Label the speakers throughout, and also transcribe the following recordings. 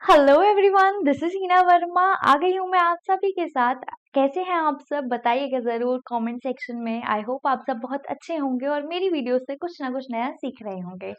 Speaker 1: Hello everyone, this is Hina Varma. आ गई हूँ मैं आप सभी के साथ। कैसे हैं आप सब? बताइएगा जरूर कमेंट सेक्शन में। आई होप आप सब बहुत अच्छे होंगे और मेरी वीडियो से कुछ ना कुछ नया सीख रहे होंगे।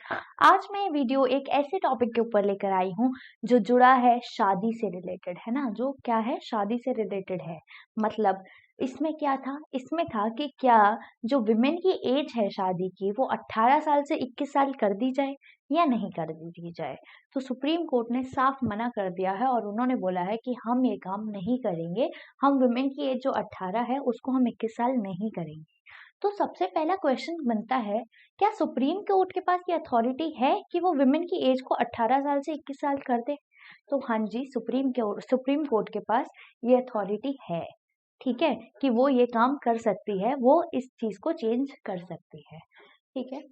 Speaker 1: आज मैं ये वीडियो एक ऐसे टॉपिक के ऊपर लेकर आई हूँ जो जुड़ा है शादी से रिलेटेड, है ना। जो क्या है, शादी से रिलेटेड है। मतलब इसमें क्या था, इसमें था कि क्या जो विमेन की एज है शादी की वो 18 साल से 21 साल कर दी जाए या नहीं कर दी जाए। तो सुप्रीम कोर्ट ने साफ मना कर दिया है और उन्होंने बोला है कि हम ये काम नहीं करेंगे। हम वुमेन की एज जो 18 है उसको हम 21 साल नहीं करेंगे। तो सबसे पहला क्वेश्चन बनता है, क्या सुप्रीम कोर्ट के पास ये अथॉरिटी है कि वो वुमेन की एज को 18 साल से 21 साल कर दे? तो हाँ जी, सुप्रीम कोर्ट के पास ये अथॉरिटी है। ठीक है, कि वो ये काम कर सकती है, वो इस चीज को चेंज कर सकती है। ठीक है,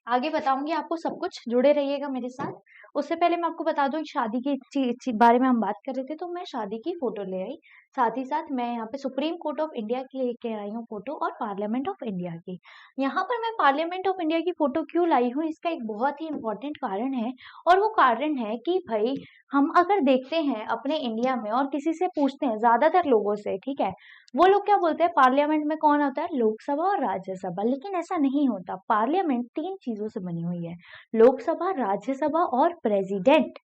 Speaker 1: आगे बताऊंगी आपको सब कुछ, जुड़े रहिएगा मेरे साथ। उससे पहले मैं आपको बता दूं, शादी की बारे में हम बात कर रहे थे तो मैं शादी की फोटो ले आई। साथ ही साथ मैं यहाँ पे सुप्रीम कोर्ट ऑफ इंडिया की लेके आई हूँ फोटो और पार्लियामेंट ऑफ इंडिया की। यहाँ पर मैं पार्लियामेंट ऑफ इंडिया की फोटो क्यों लाई हूँ, इसका एक बहुत ही इंपॉर्टेंट कारण है। और वो कारण है कि भाई, हम अगर देखते हैं अपने इंडिया में और किसी से पूछते हैं, ज्यादातर लोगों से, ठीक है, वो लोग क्या बोलते हैं, पार्लियामेंट में कौन होता है? लोकसभा और राज्यसभा। लेकिन ऐसा नहीं होता। पार्लियामेंट 3 चीजों से बनी हुई है, लोकसभा, राज्यसभा और प्रेसिडेंट।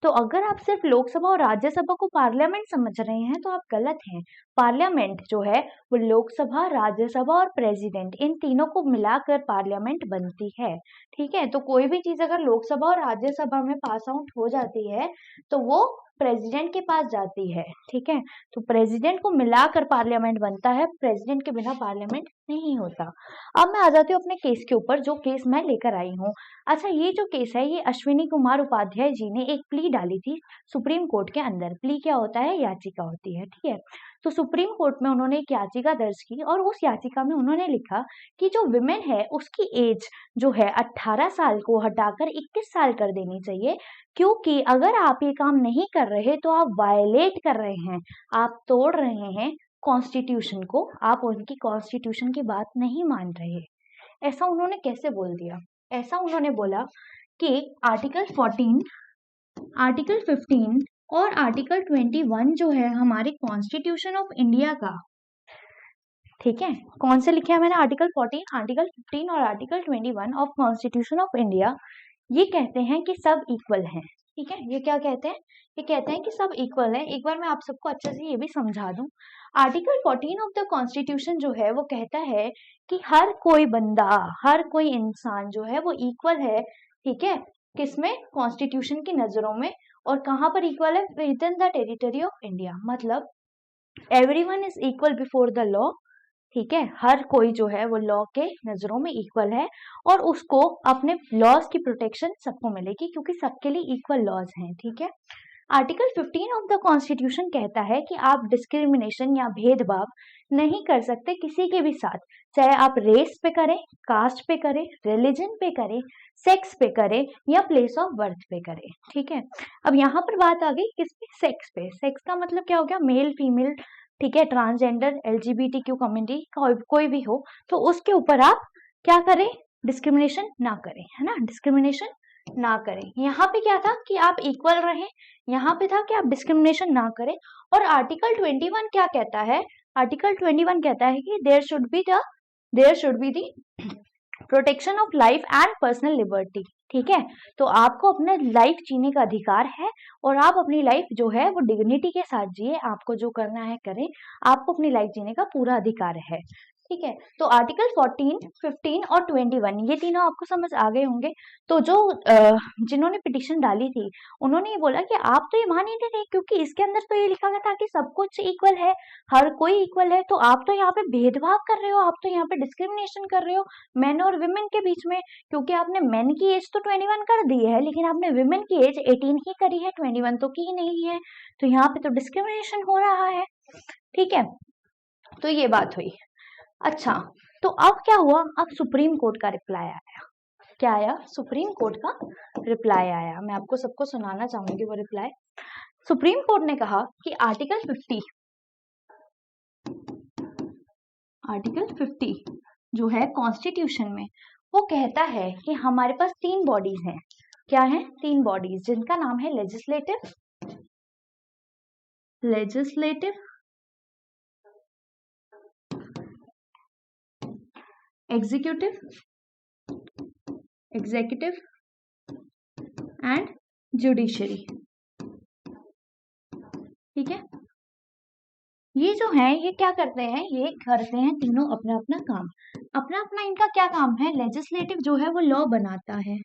Speaker 1: तो अगर आप सिर्फ लोकसभा और राज्यसभा को पार्लियामेंट समझ रहे हैं तो आप गलत हैं। पार्लियामेंट जो है वो लोकसभा, राज्यसभा और प्रेसिडेंट, इन तीनों को मिलाकर पार्लियामेंट बनती है। ठीक है, तो कोई भी चीज अगर लोकसभा और राज्यसभा में पास आउट हो जाती है तो वो प्रेसिडेंट के पास जाती है। ठीक है, तो प्रेसिडेंट को मिलाकर पार्लियामेंट बनता है, प्रेसिडेंट के बिना पार्लियामेंट नहीं होता। अब मैं आ जाती हूँ अपने केस के ऊपर, जो केस मैं लेकर आई हूँ। अच्छा, ये जो केस है ये अश्विनी कुमार उपाध्याय जी ने एक प्ली डाली थी सुप्रीम कोर्ट के अंदर। प्ली क्या होता है? याचिका होती है। ठीक है, तो सुप्रीम कोर्ट में उन्होंने एक याचिका दर्ज की और उस याचिका में उन्होंने लिखा कि जो विमेन है उसकी एज जो है 18 साल को हटाकर 21 साल कर देनी चाहिए। क्योंकि अगर आप ये काम नहीं कर रहे तो आप वायलेट कर रहे हैं, आप तोड़ रहे हैं कॉन्स्टिट्यूशन को, आप उनकी कॉन्स्टिट्यूशन की बात नहीं मान रहे। ऐसा उन्होंने कैसे बोल दिया? ऐसा उन्होंने बोला कि आर्टिकल 14, आर्टिकल 15 और आर्टिकल 21 जो है हमारे कॉन्स्टिट्यूशन ऑफ इंडिया का, ठीक है, कौन से लिखे हैं मैंने? आर्टिकल 14, आर्टिकल 15 और article 21 of constitution of India, ये कहते हैं कि सब इक्वल हैं। ठीक है, ये क्या कहते हैं? ये कहते हैं कि सब इक्वल हैं। एक बार मैं आप सबको अच्छे से ये भी समझा दूं। आर्टिकल 14 ऑफ द कॉन्स्टिट्यूशन जो है वो कहता है कि हर कोई बंदा, हर कोई इंसान जो है वो इक्वल है। ठीक है, किसमें? कॉन्स्टिट्यूशन की नजरों में। और कहाँ पर इक्वल है? Within the territory of India. मतलब everyone is equal before the law. ठीक है, हर कोई जो है वो लॉ के नजरों में इक्वल है और उसको अपने लॉज की प्रोटेक्शन सबको मिलेगी क्योंकि सबके लिए इक्वल लॉज हैं। ठीक है, आर्टिकल 15 ऑफ द कॉन्स्टिट्यूशन कहता है कि आप डिस्क्रिमिनेशन या भेदभाव नहीं कर सकते किसी के भी साथ, चाहे आप रेस पे करें, कास्ट पे करें, रिलीजन पे करें, सेक्स पे करें या प्लेस ऑफ बर्थ पे करें। ठीक है, अब यहाँ पर बात आ गई किस पे? सेक्स पे। सेक्स का मतलब क्या हो गया? मेल, फीमेल, ठीक है, ट्रांसजेंडर, एलजीबीटीक्यू कम्युनिटी, कोई भी हो, तो उसके ऊपर आप क्या करें? डिस्क्रिमिनेशन ना करें, है ना, डिस्क्रिमिनेशन ना करें। यहाँ पे क्या था कि आप इक्वल रहें, यहाँ पे था कि आप डिस्क्रिमिनेशन ना करें। और आर्टिकल 21 क्या कहता है? आर्टिकल 21 कहता है कि there should be the protection of life and personal liberty. ठीक है, तो आपको अपने लाइफ जीने का अधिकार है और आप अपनी लाइफ जो है वो डिग्निटी के साथ जिए, आपको जो करना है करें, आपको अपनी लाइफ जीने का पूरा अधिकार है। ठीक है, तो आर्टिकल 14, 15 और 21 ये तीनों आपको समझ आ गए होंगे। तो जो जिन्होंने पिटिशन डाली थी उन्होंने ये बोला कि आप तो ये मान ही नहीं रहे क्योंकि इसके अंदर तो ये लिखा गया था कि सब कुछ इक्वल है, हर कोई इक्वल है, तो आप तो यहाँ पे भेदभाव कर रहे हो, आप तो यहाँ पे डिस्क्रिमिनेशन कर रहे हो मेन और विमेन के बीच में। क्योंकि आपने मेन की एज तो 21 कर दी है लेकिन आपने विमेन की एज 18 ही करी है, 21 तो की नहीं है, तो यहाँ पे तो डिस्क्रिमिनेशन हो रहा है। ठीक है, तो ये बात हुई। अच्छा, तो अब क्या हुआ? अब सुप्रीम कोर्ट का रिप्लाई आया। क्या आया? सुप्रीम कोर्ट का रिप्लाई आया। मैं आपको सबको सुनाना चाहूंगी वो रिप्लाई। सुप्रीम कोर्ट ने कहा कि आर्टिकल 50 जो है कॉन्स्टिट्यूशन में, वो कहता है कि हमारे पास 3 बॉडीज हैं। क्या है? 3 बॉडीज जिनका नाम है लेजिस्लेटिव, एग्जीक्यूटिव एंड जुडिशरी। ठीक है, ये जो है ये क्या करते हैं? ये करते हैं तीनों अपना अपना काम। अपना अपना इनका क्या काम है? लेजिस्लेटिव जो है वो लॉ बनाता है,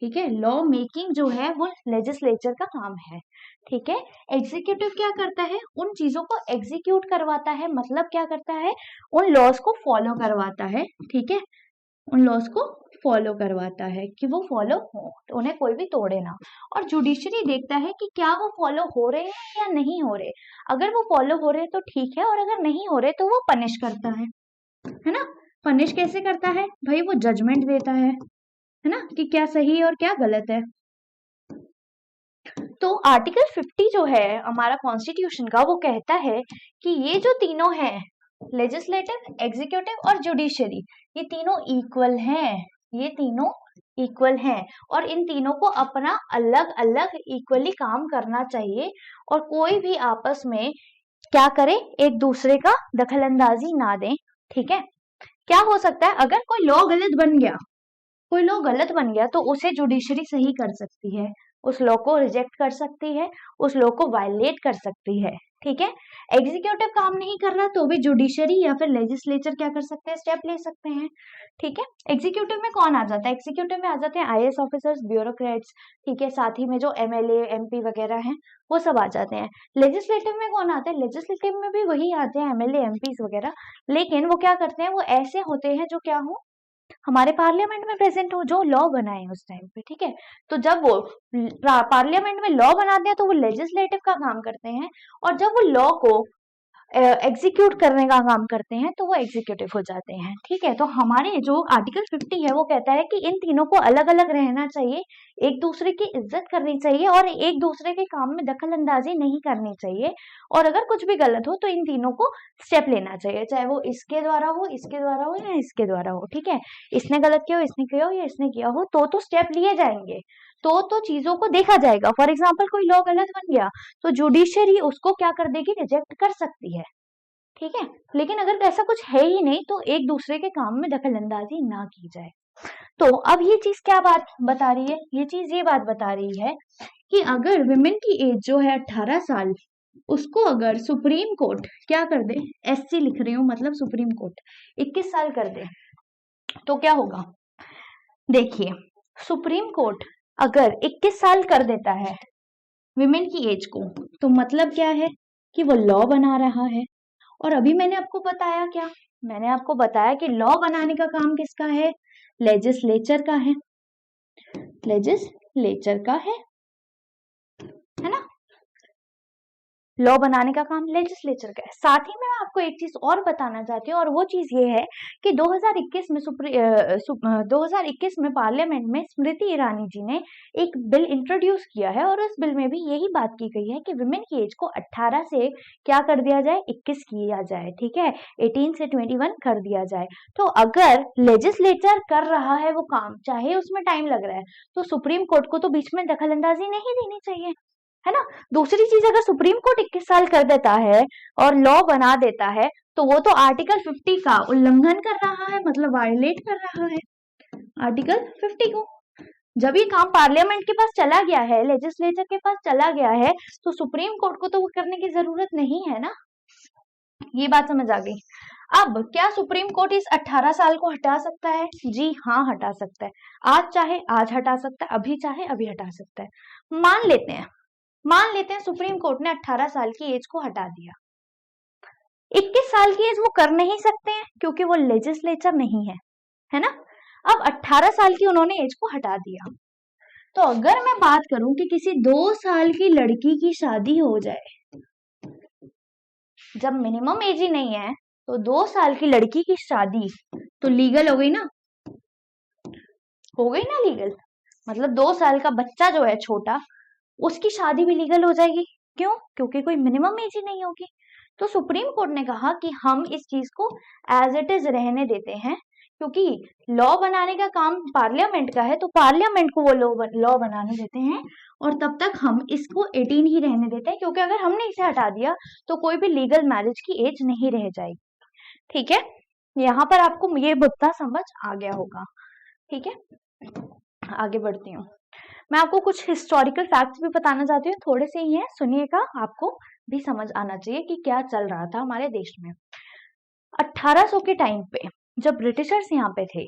Speaker 1: ठीक है, लॉ मेकिंग जो है वो लेजिस्लेचर का काम है। ठीक है, एग्जीक्यूटिव क्या करता है? उन चीजों को एग्जीक्यूट करवाता है, मतलब क्या करता है? उन लॉज को फॉलो करवाता है। ठीक है, उन लॉज को फॉलो करवाता है कि वो फॉलो हो, तो उन्हें कोई भी तोड़े ना। और जुडिशरी देखता है कि क्या वो फॉलो हो रहे हैं या नहीं हो रहे। अगर वो फॉलो हो रहे तो ठीक है, और अगर नहीं हो रहे तो वो पनिश करता है ना। पनिश कैसे करता है भाई? वो जजमेंट देता है ना, कि क्या सही और क्या गलत है। तो आर्टिकल 50 जो है हमारा कॉन्स्टिट्यूशन का, वो कहता है कि ये जो तीनों हैं, लेजिस्लेटिव, एग्जीक्यूटिव और जुडिशरी, ये तीनों इक्वल हैं, ये तीनों इक्वल हैं, और इन तीनों को अपना अलग अलग इक्वली काम करना चाहिए, और कोई भी आपस में क्या करे? एक दूसरे का दखलंदाजी ना दें। ठीक है, क्या हो सकता है? अगर कोई लॉ गलत बन गया, कोई लॉ गलत बन गया, तो उसे जुडिशरी सही कर सकती है, उस लॉ को रिजेक्ट कर सकती है, उस लॉ को वायलेट कर सकती है। ठीक है, एग्जीक्यूटिव काम नहीं कर रहा तो भी जुडिशरी या फिर लेजिस्लेचर क्या कर सकते हैं? स्टेप ले सकते हैं। ठीक है, एग्जीक्यूटिव में कौन आ जाता है? एग्जीक्यूटिव में आ जाते हैं आईएएस ऑफिसर्स, ब्यूरोक्रेट्स, ठीक है, साथ ही में जो एमएलए, एमपी वगैरह हैं वो सब आ जाते हैं। लेजिस्लेटिव में कौन आता है? लेजिस्लेटिव में भी वही आते हैं, एमएलए, एमपीज वगैरह, लेकिन वो क्या करते हैं? वो ऐसे होते हैं जो क्या हो, हमारे पार्लियामेंट में प्रेजेंट हो, जो लॉ बनाए उस टाइम पे। ठीक है, तो जब वो पार्लियामेंट में लॉ बनाते हैं तो वो लेजिस्लेटिव का काम करते हैं, और जब वो लॉ को एग्जीक्यूट करने का काम करते हैं तो वो एग्जीक्यूटिव हो जाते हैं। ठीक है, तो हमारे जो आर्टिकल 50 है वो कहता है कि इन तीनों को अलग अलग रहना चाहिए, एक दूसरे की इज्जत करनी चाहिए, और एक दूसरे के काम में दखल अंदाजी नहीं करनी चाहिए, और अगर कुछ भी गलत हो तो इन तीनों को स्टेप लेना चाहिए, चाहे वो इसके द्वारा हो, इसके द्वारा हो, या इसके द्वारा हो। ठीक है, इसने गलत किया हो, इसने किया हो, या इसने किया हो, तो स्टेप लिए जाएंगे, तो चीजों को देखा जाएगा। फॉर एग्जाम्पल कोई लॉ गलत बन गया तो जुडिशरी उसको क्या कर देगी? रिजेक्ट कर सकती है। ठीक है, लेकिन अगर ऐसा कुछ है ही नहीं तो एक दूसरे के काम में दखलंदाजी ना की जाए। तो अब ये चीज क्या बात बता रही है? ये चीज ये बात बता रही है कि अगर विमेन की एज जो है 18 साल, उसको अगर सुप्रीम कोर्ट क्या कर दे, एससी लिख रही हूँ, मतलब सुप्रीम कोर्ट 21 साल कर दे, तो क्या होगा? देखिए, सुप्रीम कोर्ट अगर 21 साल कर देता है विमेन की एज को, तो मतलब क्या है? कि वो लॉ बना रहा है। और अभी मैंने आपको बताया क्या? मैंने आपको बताया कि लॉ बनाने का काम किसका है? लेजिस्लेचर का है, लेजिस्लेचर का है ना। लॉ बनाने का काम लेजिस्लेचर का है। साथ ही में मैं आपको एक चीज और बताना चाहती हूँ, और वो चीज ये है कि 2021 में पार्लियामेंट में स्मृति ईरानी जी ने एक बिल इंट्रोड्यूस किया है, और उस बिल में भी यही बात की गई है कि विमेन की एज को 18 से क्या कर दिया जाए? 21 किया जाए। ठीक है, 18 से 21 कर दिया जाए। तो अगर लेजिस्लेचर कर रहा है वो काम, चाहे उसमें टाइम लग रहा है, तो सुप्रीम कोर्ट को तो बीच में दखलंदाजी नहीं देनी चाहिए, है ना। दूसरी चीज, अगर सुप्रीम कोर्ट 21 साल कर देता है और लॉ बना देता है, तो वो तो आर्टिकल 50 का उल्लंघन कर रहा है, मतलब वायलेट कर रहा है आर्टिकल 50 को। जब ये काम पार्लियामेंट के पास चला गया है, लेजिस्लेचर के पास चला गया है, तो सुप्रीम कोर्ट को तो वो करने की जरूरत नहीं है ना। ये बात समझ आ गई। अब क्या सुप्रीम कोर्ट इस 18 साल को हटा सकता है? जी हाँ, हटा सकता है। आज चाहे आज हटा सकता है, अभी चाहे अभी हटा सकता है। मान लेते हैं सुप्रीम कोर्ट ने 18 साल की एज को हटा दिया। 21 साल की एज वो कर नहीं सकते हैं क्योंकि वो लेजिस्लेचर नहीं है ना। अब 18 साल की उन्होंने एज को हटा दिया, तो अगर मैं बात करूं कि किसी 2 साल की लड़की की शादी हो जाए, जब मिनिमम एज ही नहीं है तो 2 साल की लड़की की शादी तो लीगल हो गई ना, लीगल। मतलब 2 साल का बच्चा जो है छोटा, उसकी शादी भी लीगल हो जाएगी। क्यों? क्योंकि कोई मिनिमम एज ही नहीं होगी। तो सुप्रीम कोर्ट ने कहा कि हम इस चीज को एज इट इज रहने देते हैं क्योंकि लॉ बनाने का काम पार्लियामेंट का है, तो पार्लियामेंट को वो लॉ बनाने देते हैं और तब तक हम इसको 18 ही रहने देते हैं, क्योंकि अगर हमने इसे हटा दिया तो कोई भी लीगल मैरिज की एज नहीं रह जाएगी। ठीक है, यहाँ पर आपको ये मुद्दा समझ आ गया होगा। ठीक है, आगे बढ़ती हूँ। मैं आपको कुछ हिस्टोरिकल फैक्ट्स भी बताना चाहती हूँ, थोड़े से ही हैं, सुनिएगा, आपको भी समझ आना चाहिए कि क्या चल रहा था हमारे देश में। 1800 के टाइम पे जब ब्रिटिशर्स यहाँ पे थे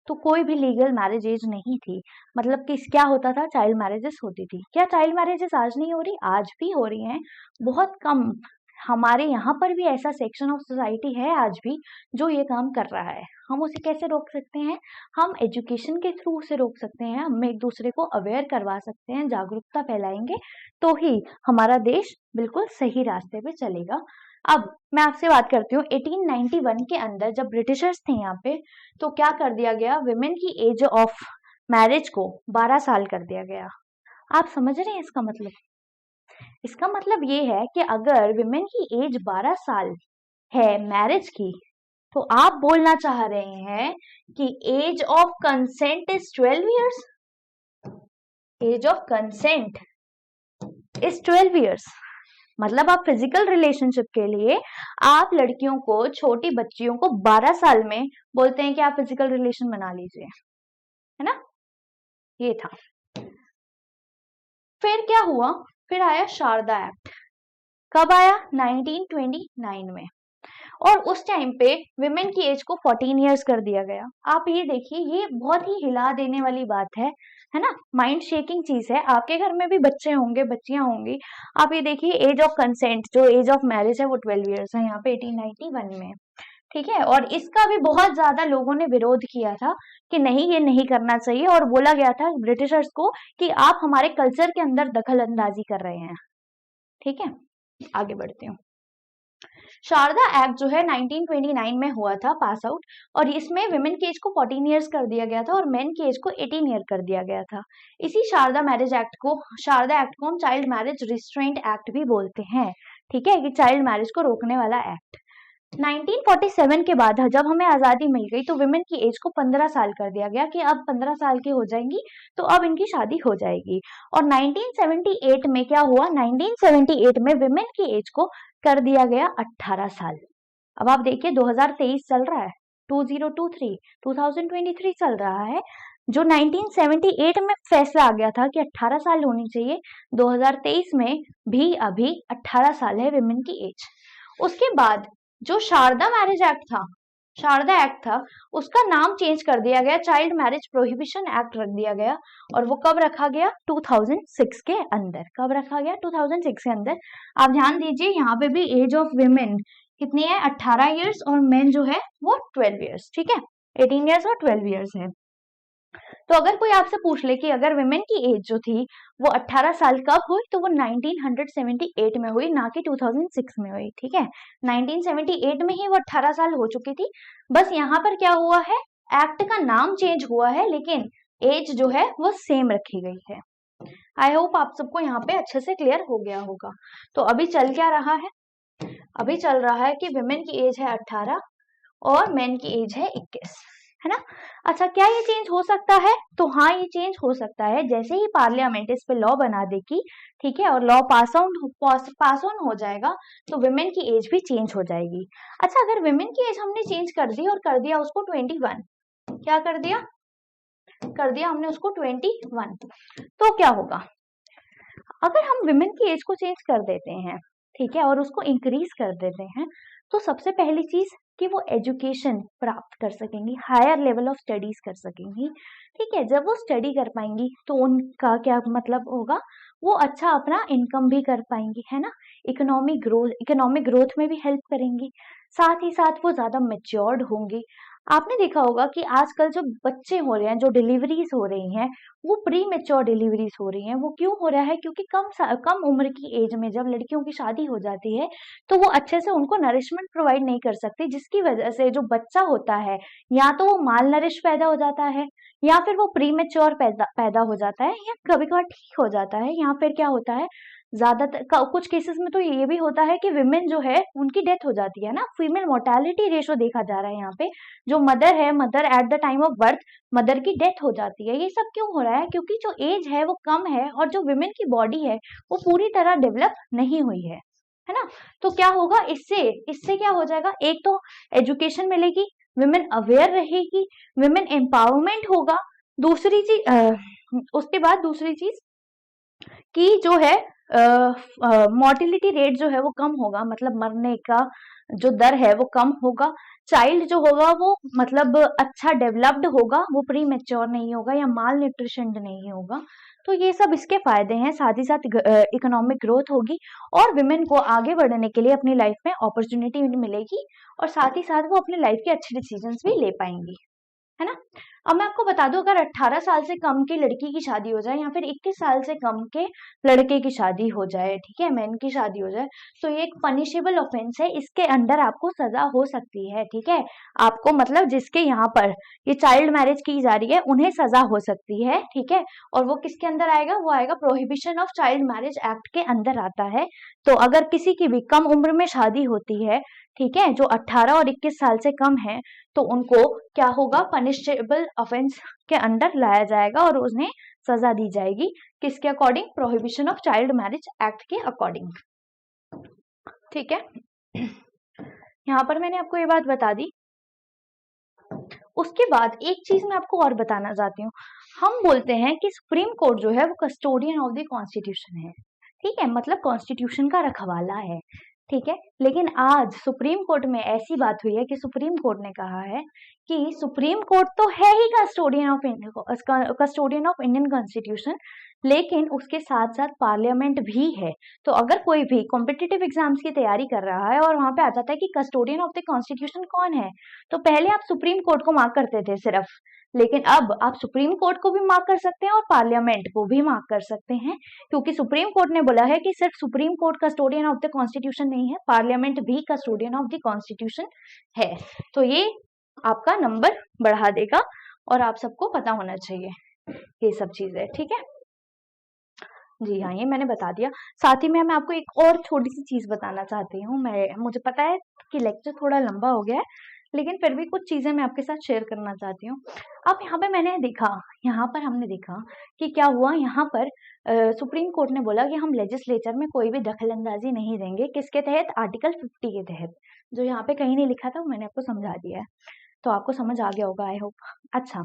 Speaker 1: तो कोई भी लीगल मैरिज एज नहीं थी। मतलब कि क्या होता था, चाइल्ड मैरिजेस होती थी। क्या चाइल्ड मैरिजेस आज नहीं हो रही? आज भी हो रही हैं, बहुत कम। हमारे यहाँ पर भी ऐसा सेक्शन ऑफ सोसाइटी है आज भी जो ये काम कर रहा है। हम उसे कैसे रोक सकते हैं? हम एजुकेशन के थ्रू उसे रोक सकते हैं, हम एक दूसरे को अवेयर करवा सकते हैं, जागरूकता फैलाएंगे तो ही हमारा देश बिल्कुल सही रास्ते पे चलेगा। अब मैं आपसे बात करती हूँ 1891 के अंदर जब ब्रिटिशर्स थे यहाँ पे, तो क्या कर दिया गया, विमेन की एज ऑफ मैरिज को 12 साल कर दिया गया। आप समझ रहे हैं इसका मतलब? इसका मतलब ये है कि अगर विमेन की एज 12 साल है मैरिज की, तो आप बोलना चाह रहे हैं कि age of consent is 12 years. Age of consent is 12 years. मतलब आप फिजिकल रिलेशनशिप के लिए आप लड़कियों को, छोटी बच्चियों को 12 साल में बोलते हैं कि आप फिजिकल रिलेशन बना लीजिए, है ना? ये था। फिर क्या हुआ? फिर आया शारदा एक्ट। कब आया? 1929 में। और उस टाइम पे विमेन की एज को 14 इयर्स कर दिया गया। आप ये देखिए, ये बहुत ही हिला देने वाली बात है ना? माइंड शेकिंग चीज है। आपके घर में भी बच्चे होंगे, बच्चियां होंगी। आप ये देखिए, एज ऑफ कंसेंट, जो एज ऑफ मैरिज है वो 12 इयर्स है यहाँ पे 1891 में। ठीक है, और इसका भी बहुत ज्यादा लोगों ने विरोध किया था कि नहीं, ये नहीं करना चाहिए, और बोला गया था ब्रिटिशर्स को कि आप हमारे कल्चर के अंदर दखल अंदाजी कर रहे हैं। ठीक है, आगे बढ़ती हूँ। शारदा एक्ट जो है 1929 में हुआ था पास आउट, और इसमें विमेन की एज को 14 इयर्स कर दिया गया था और मेन की एज को 18 ईयर कर दिया गया था। इसी शारदा एक्ट को हम चाइल्ड मैरिज रिस्ट्रेंट एक्ट भी बोलते हैं। ठीक है, कि चाइल्ड मैरिज को रोकने वाला एक्ट। 1947 के बाद जब हमें आजादी मिल गई तो विमेन की एज को 15 साल कर दिया गया कि अब 15 साल की हो जाएंगी तो अब इनकी शादी हो जाएगी। और 1978 में क्या हुआ? 1978 में विमेन की एज को कर दिया गया 18 साल। अब आप देखिए, 2023 चल रहा है, 2023 चल रहा है। जो 1978 में फैसला आ गया था कि 18 साल होनी चाहिए, 2023 में भी अभी 18 साल है विमेन की एज। उसके बाद जो शारदा एक्ट था, उसका नाम चेंज कर दिया गया, चाइल्ड मैरिज प्रोहिबिशन एक्ट रख दिया गया। और वो कब रखा गया? 2006 के अंदर। कब रखा गया? 2006 के अंदर। आप ध्यान दीजिए, यहाँ पे भी एज ऑफ विमेन कितनी है? 18 इयर्स, और मेन जो है वो 12 इयर्स। ठीक है, 18 इयर्स और 12 इयर्स है। तो अगर कोई आपसे पूछ ले कि अगर विमेन की एज जो थी वो 18 साल कब हुई, तो वो 1978 में हुई, ना कि 2006 में हुई। ठीक है, 1978 में ही वो 18 साल हो चुकी थी। बस यहाँ पर क्या हुआ है, एक्ट का नाम चेंज हुआ है, लेकिन एज जो है वो सेम रखी गई है। आई होप आप सबको यहाँ पे अच्छे से क्लियर हो गया होगा। तो अभी चल क्या रहा है? अभी चल रहा है कि विमेन की एज है 18 और मेन की एज है 21, है ना? अच्छा, क्या ये चेंज हो सकता है? तो हाँ, ये चेंज हो सकता है। जैसे ही पार्लियामेंट इस पे लॉ बना देगी, ठीक है, और लॉ पास ऑन हो जाएगा, तो विमेन की एज भी चेंज हो जाएगी। अच्छा, अगर विमेन की एज हमने चेंज कर दी और कर दिया उसको 21, क्या कर दिया? कर दिया हमने उसको 21, तो क्या होगा? अगर हम विमेन की एज को चेंज कर देते हैं, ठीक है, और उसको इंक्रीज कर देते हैं, तो सबसे पहली चीज कि वो एजुकेशन प्राप्त कर सकेंगी, हायर लेवल ऑफ स्टडीज कर सकेंगी। ठीक है, जब वो स्टडी कर पाएंगी तो उनका क्या मतलब होगा? वो अच्छा अपना इनकम भी कर पाएंगी, है ना? इकोनॉमिक ग्रोथ में भी हेल्प करेंगी। साथ ही साथ वो ज्यादा मेच्योर्ड होंगी। आपने देखा होगा कि आजकल जो बच्चे हो रहे हैं, जो डिलीवरीज हो रही हैं, वो प्री मेच्योर डिलीवरीज हो रही हैं। वो क्यों हो रहा है? क्योंकि कम उम्र की एज में जब लड़कियों की शादी हो जाती है, तो वो अच्छे से उनको नरिशमेंट प्रोवाइड नहीं कर सकती, जिसकी वजह से जो बच्चा होता है, या तो वो माल नरिश पैदा हो जाता है, या फिर वो प्री मेच्योर पैदा हो जाता है, या कभी कभार ठीक हो जाता है, या फिर क्या होता है, ज्यादातर कुछ केसेस में तो ये भी होता है कि विमेन जो है उनकी डेथ हो जाती है ना, फीमेल मोर्टेलिटी रेशो देखा जा रहा है यहाँ पे। जो मदर है, mother at the time of birth mother की डेथ हो जाती है। ये सब क्यों हो रहा है? क्योंकि जो एज है वो कम है और जो विमेन की बॉडी है वो पूरी तरह डेवलप नहीं हुई है ना। तो क्या होगा इससे? इससे क्या हो जाएगा? एक तो एजुकेशन मिलेगी, विमेन अवेयर रहेगी, विमेन एम्पावरमेंट होगा। दूसरी चीज उसके बाद दूसरी चीज कि जो है मोर्टिलिटी रेट जो है वो कम होगा, मतलब मरने का जो दर है वो कम होगा। चाइल्ड जो होगा वो मतलब अच्छा डेवलप्ड होगा, वो प्री मेच्योर नहीं होगा या माल न्यूट्रिशन नहीं होगा। तो ये सब इसके फायदे हैं। साथ ही साथ इकोनॉमिक ग्रोथ होगी और विमेन को आगे बढ़ने के लिए अपनी लाइफ में अपॉर्चुनिटी मिलेगी और साथ ही साथ वो अपनी लाइफ के अच्छे डिसीजंस भी ले पाएंगी, है ना। अब मैं आपको बता दूं, अगर 18 साल से कम की लड़की की शादी हो जाए या फिर 21 साल से कम के लड़के की शादी हो जाए, ठीक है, मैन की शादी हो जाए, तो ये एक पनिशेबल ऑफेंस है। इसके अंदर आपको सजा हो सकती है, ठीक है। आपको मतलब जिसके यहाँ पर ये चाइल्ड मैरिज की जा रही है उन्हें सजा हो सकती है, ठीक है। और वो किसके अंदर आएगा? वो आएगा prohibition of child marriage act के अंदर आता है। तो अगर किसी की भी कम उम्र में शादी होती है, ठीक है, जो 18 और 21 साल से कम है, तो उनको क्या होगा? पनिशेबल ऑफेंस के अंदर लाया जाएगा और उन्हें सजा दी जाएगी। किसके according? Prohibition of child marriage act के अकॉर्डिंग, ठीक है। यहाँ पर मैंने आपको ये बात बता दी। उसके बाद एक चीज मैं आपको और बताना चाहती हूँ। हम बोलते हैं कि सुप्रीम कोर्ट जो है वो कस्टोडियन ऑफ द कॉन्स्टिट्यूशन है, ठीक है, मतलब कॉन्स्टिट्यूशन का रखवाला है, ठीक है। लेकिन आज सुप्रीम कोर्ट में ऐसी बात हुई है कि सुप्रीम कोर्ट ने कहा है कि सुप्रीम कोर्ट तो है ही कस्टोडियन ऑफ इंडियन कॉन्स्टिट्यूशन, लेकिन उसके साथ साथ पार्लियामेंट भी है। तो अगर कोई भी कॉम्पिटिटिव एग्जाम्स की तैयारी कर रहा है और वहां पे आ जाता है कि कस्टोडियन ऑफ द कॉन्स्टिट्यूशन कौन है, तो पहले आप सुप्रीम कोर्ट को मार्क करते थे सिर्फ, लेकिन अब आप सुप्रीम कोर्ट को भी मार्क कर सकते हैं और पार्लियामेंट को भी मार्क कर सकते हैं, क्योंकि सुप्रीम कोर्ट ने बोला है कि सिर्फ supreme court custodian of the constitution नहीं है, पार्लियामेंट भी कस्टोडियन ऑफ द कॉन्स्टिट्यूशन है। तो ये आपका नंबर बढ़ा देगा और आप सबको पता होना चाहिए ये सब चीजें, ठीक है। जी हाँ, ये मैंने बता दिया। साथ ही में मैं आपको एक और छोटी सी चीज बताना चाहती हूँ। मुझे पता है कि लेक्चर थोड़ा लंबा हो गया है, लेकिन फिर भी कुछ चीजें मैं आपके साथ शेयर करना चाहती हूँ। अब यहाँ पे हमने देखा कि क्या हुआ। यहाँ पर सुप्रीम कोर्ट ने बोला कि हम लेजिस्लेचर में कोई भी दखलंदाजी नहीं देंगे। किसके तहत? आर्टिकल 50 के तहत। जो यहाँ पे कहीं नहीं लिखा था वो मैंने आपको समझा दिया है, तो आपको समझ आ गया होगा, आई होप। अच्छा,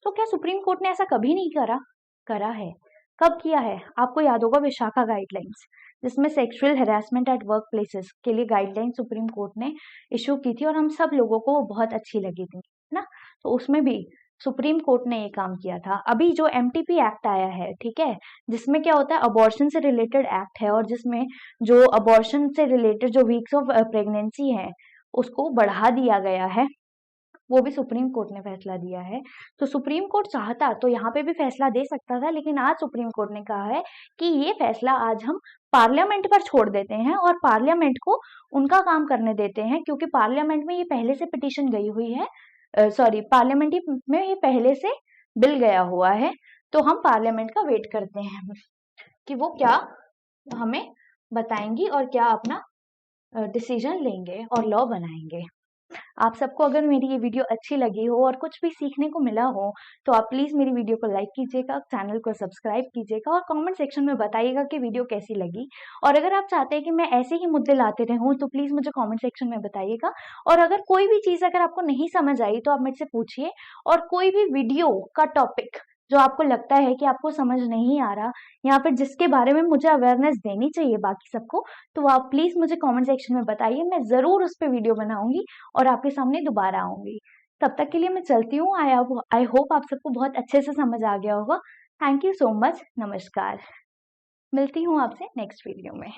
Speaker 1: तो क्या सुप्रीम कोर्ट ने ऐसा कभी नहीं करा है? कब किया है? आपको याद होगा विशाखा गाइडलाइंस, जिसमें sexual harassment at work places के लिए गाइडलाइन सुप्रीम कोर्ट ने इशू की थी और हम सब लोगों को वो बहुत अच्छी लगी थी, है ना। तो उसमें भी सुप्रीम कोर्ट ने ये काम किया था। अभी जो एमटीपी एक्ट आया है, ठीक है, जिसमें क्या होता है, अबॉर्शन से रिलेटेड एक्ट है, और जिसमें जो अबॉर्शन से रिलेटेड जो वीक्स ऑफ प्रेगनेंसी है उसको बढ़ा दिया गया है, वो भी सुप्रीम कोर्ट ने फैसला दिया है। तो सुप्रीम कोर्ट चाहता तो यहाँ पे भी फैसला दे सकता था, लेकिन आज सुप्रीम कोर्ट ने कहा है कि ये फैसला आज हम पार्लियामेंट पर छोड़ देते हैं और पार्लियामेंट को उनका काम करने देते हैं, क्योंकि पार्लियामेंट में ये पहले से पिटीशन गई हुई है, पार्लियामेंट में ये पहले से बिल गया हुआ है। तो हम पार्लियामेंट का वेट करते हैं कि वो क्या हमें बताएंगी और क्या अपना डिसीजन लेंगे और लॉ बनाएंगे। आप सबको अगर मेरी ये वीडियो अच्छी लगी हो और कुछ भी सीखने को मिला हो, तो आप प्लीज मेरी वीडियो को लाइक कीजिएगा, चैनल को सब्सक्राइब कीजिएगा और कमेंट सेक्शन में बताइएगा कि वीडियो कैसी लगी। और अगर आप चाहते हैं कि मैं ऐसे ही मुद्दे लाते रहूं, तो प्लीज मुझे कमेंट सेक्शन में बताइएगा। और अगर कोई भी चीज अगर आपको नहीं समझ आई तो आप मेरे से पूछिए, और कोई भी वीडियो का टॉपिक जो आपको लगता है कि आपको समझ नहीं आ रहा या फिर जिसके बारे में मुझे अवेयरनेस देनी चाहिए बाकी सबको, तो आप प्लीज मुझे कमेंट सेक्शन में बताइए। मैं जरूर उस पर वीडियो बनाऊंगी और आपके सामने दोबारा आऊंगी। तब तक के लिए मैं चलती हूँ। आई होप आप सबको बहुत अच्छे से समझ आ गया होगा। Thank you so much. नमस्कार। मिलती हूँ आपसे नेक्स्ट वीडियो में।